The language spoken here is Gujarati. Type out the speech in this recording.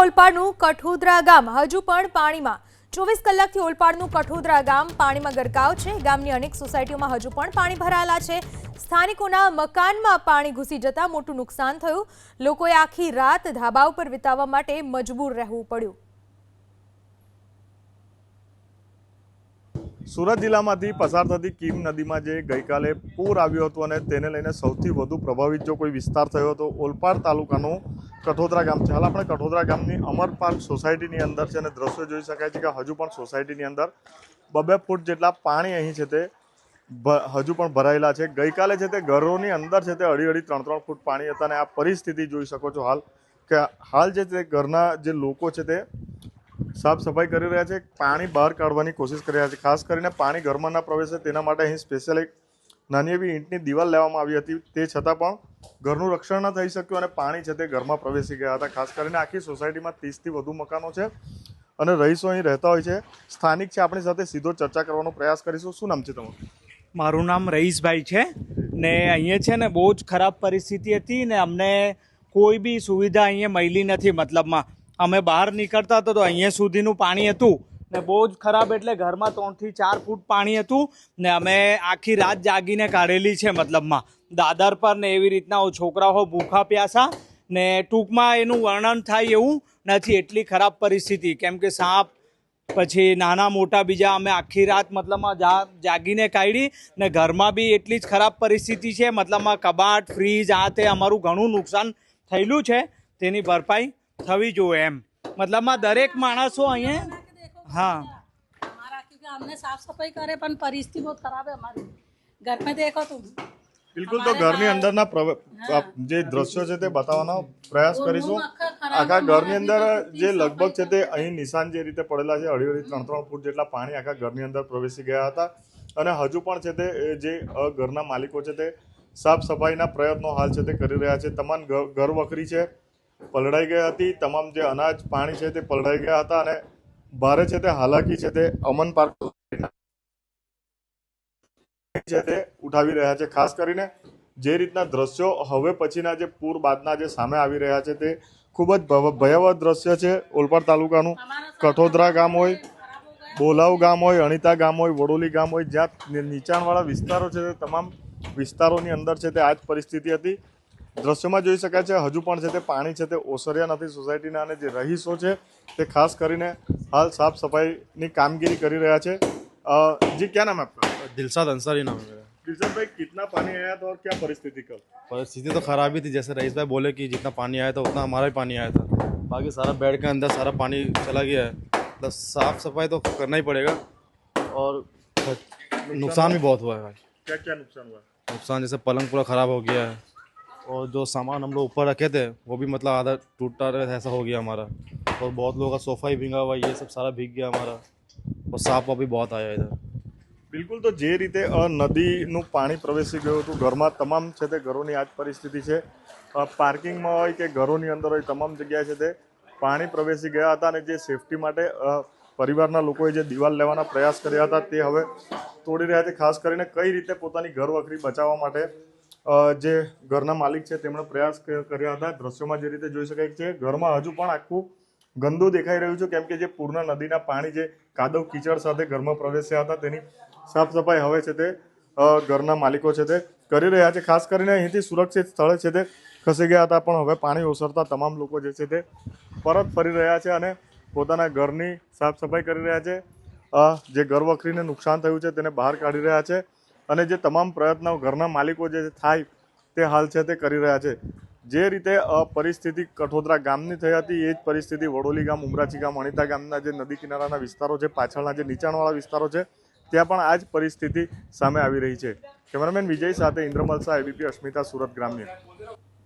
ઓલપાડનું કઠોદરા ગામ હજુ પણ પાણીમાં 24 કલાકથી ઓલપાડનું કઠોદરા ગામ પાણીમાં ગરકાવ છે। ગામની અનેક સોસાયટીઓમાં હજુ પણ પાણી ભરાયેલા છે। સ્થાનિકોના મકાનમાં પાણી ઘૂસી જતા મોટું નુકસાન થયું। લોકોએ આખી રાત ધાબા ઉપર વિતાવવા માટે મજબૂર રહેવું પડ્યું। सूरत जिल्लामांथी पसार थती कीम नदीमां जे गईकाले पूर आव्युं हतुं अने तेने लईने सौथी वधु प्रभावित जो कोई विस्तार थयो तो ओलपाड तालुकानुं कठोदरा गाम छे। हाल आपणे कठोदरा गामनी अमर पार्क सोसायटीनी अंदर छे अने दृश्यो जोई शकाय छे के हजू पण सोसायटीनी अंदर 2-2 फूट जेटला पाणी અહીં છે તે હજુ પણ ભરાયેલા છે। ગઈકાલે છે તે ઘરોની અંદર છે તે 2.5-3 ફૂટ પાણી હતા અને આ પરિસ્થિતિ જોઈ શકો છો હાલ કે હાલ જે તે ઘરના જે લોકો છે તે साफ सफाई कर रहा है। पानी बहार काढवानी कोशिश कर रहा है। खास करीने पानी घरमां न प्रवेशे तेना माटे અહીં स्पेशल एक नानी एवी ईंटनी दीवाल लेवामां आवी हती ते छतां पण घरनुं रक्षण न थई शक्युं अने पाणी छे ते घरमां प्रवेशी गया हता। खास करीने आखी सोसायटीमां 30 થી વધુ मकानो छे अने रहीशो અહીં રહેતા હોય છે। સ્થાનિક છે આપણી સાથે સીધો ચર્चा કરવાનો પ્રયાસ કરીશું। શું નામ છે તમારું? મારું નામ રહીશભાઈ છે ને અહીંયા છે ને બહુ જ ખરાબ પરિસ્થિતિ હતી ને અમને કોઈ બી સુવિધા અહીંયા મળી નથી। મતલબમાં અમે બહાર નીકળતા હતા તો અહીંયા સુધીનું પાણી હતું ને બહુ જ ખરાબ, એટલે ઘરમાં 3 થી 4 ફૂટ પાણી હતું ને અમે આખી રાત જાગીને કાઢેલી છે। મતલબમાં દાદર પર ને એવી રીતના છોકરાઓ ભૂખા પ્યાસા ને ટૂંકમાં એનું વર્ણન થાય એવું નથી, એટલી ખરાબ પરિસ્થિતિ। કેમ કે સાપ પછી નાના મોટા બીજા અમે આખી રાત મતલબમાં જાગીને કાઢી ને ઘરમાં બી એટલી જ ખરાબ પરિસ્થિતિ છે। મતલબમાં કબાટ ફ્રીજ આ તે અમારું ઘણું નુકસાન થયેલું છે, તેની ભરપાઈ થવી જોઈએ એમ। મતલબમાં દરેક માણસો અહીંયા हाँ हमारा क्योंकि हमने साफ सफाई करे पर परिस्थिति बहुत खराब है हमारी। घर में देखो तुम बिल्कुल तो घरनी अंदरना जे दृश्यो छे ते बतावવાનો प्रयास करीशुं। आखा घरनी अंदर जे लगभग छे ते અહીં નિશાન જે રીતે પડેલા છે 2.5-3 ફૂટ જેટલા પાણી આખા ઘરની અંદર પ્રવેશી ગયા હતા અને હજુ પણ છે તે જે ઘરના માલિકો છે તે સાફ સફાઈના પ્રયત્નો હાલ છે તે કરી રહ્યા છે। તમામ ઘર વખરી છે પલળાઈ ગઈ હતી, તમામ જે અનાજ પાણી છે તે પલળાઈ ગયા હતા અને ભારે છે તે હાલાકી છે તે અમન પાર્ક છે તે ઉઠાવી રહ્યા છે। ખાસ કરીને જે રીતના દ્રશ્યો હવે પછીના જે પૂર બાદના જે સામે આવી રહ્યા છે તે ખૂબ જ ભયાવહ દ્રશ્ય છે। ઓલપાડ તાલુકાનું કઠોદરા ગામ હોય, બોલાવ ગામ હોય, અણીતા ગામ હોય, વડોલી ગામ હોય, જ્યાં નીચાણવાળા વિસ્તારો છે તે તમામ વિસ્તારોની અંદર છે તે આ જ પરિસ્થિતિ હતી। દ્રશ્યોમાં જોઈ શકાય છે હજુ પણ છે તે પાણી છે તે ઓસર્યા નથી સોસાયટીના અને જે રહીશો છે તે ખાસ કરીને हाल साफ सफाई ની कामगिरी કરી રહ્યા છે। जी क्या नाम है आपका? दिलशाद अंसारी नाम है मेरा। दिलशाद भाई कितना पानी आया था और क्या परिस्थिति कल? परिस्थिति तो खराब ही थी, जैसे रईस भाई बोले कि जितना पानी आया था उतना हमारा भी पानी आया था। बाकी सारा बेड के अंदर सारा पानी चला गया है, मतलब साफ सफाई तो करना ही पड़ेगा और नुकसान भी बहुत हुआ है। क्या क्या नुकसान हुआ? नुकसान जैसे पलंग पूरा ख़राब हो गया है और जो सामान हम लोग ऊपर रखे थे वो भी मतलब आधा टूटा ऐसा हो गया हमारा, और बहुत लोगों का सोफ़ा ही भींगा हुआ, ये सब सारा भीग गया हमारा, और सांप भी बहुत आया इधर। बिल्कुल तो जे रीते नदीનું પાણી પ્રવેશી ગયું હતું ઘરમાં તમામ છે તે ઘરોની આ જ પરિસ્થિતિ છે। પાર્કિંગમાં હોય કે ઘરોની અંદર હોય તમામ જગ્યાએ છે તે પાણી પ્રવેશી ગયા હતા અને જે સેફટી માટે પરિવારના લોકોએ જે દિવાલ લેવાના પ્રયાસ કર્યા હતા તે હવે તોડી રહ્યા છે। ખાસ કરીને કઈ રીતે પોતાની ઘર વખરી બચાવવા માટે જે ઘરના માલિક છે તેમણે પ્રયાસ કર્યા હતા। દ્રશ્યોમાં જે રીતે જોઈ શકાય છે ઘરમાં હજુ પણ આખું ગંદુ દેખાઈ રહ્યું છે, કેમ કે જે પૂરના નદીના પાણી જે કાદવ કીચડ સાથે ઘરમાં પ્રવેશ્યા હતા તેની સાફ સફાઈ હવે છે તે ઘરના માલિકો છે તે કરી રહ્યા છે। ખાસ કરીને અહીંથી સુરક્ષિત સ્થળે છે તે ખસી ગયા હતા પણ હવે પાણી ઓસરતા તમામ લોકો જે છે તે પરત ફરી રહ્યા છે અને પોતાના ઘરની સાફ સફાઈ કરી રહ્યા છે। જે ઘર વખરીને નુકસાન થયું છે તેને બહાર કાઢી રહ્યા છે અને જે તમામ પ્રયત્નો ઘરના માલિકો જે થાય તે હાલ છે તે કરી રહ્યા છે। જે રીતે પરિસ્થિતિ કઠોદરા ગામની થઈ હતી એ જ પરિસ્થિતિ વડોલી ગામ, ઉમરાછી ગામ, અણીતા ગામના જે નદી કિનારાના વિસ્તારો છે, પાછળના જે નીચાણવાળા વિસ્તારો છે ત્યાં પણ આ જ પરિસ્થિતિ સામે આવી રહી છે। કેમેરામેન વિજય સાથે ઇન્દ્રમલ શાહ, એબીપી અસ્મિતા, સુરત ગ્રામ્ય।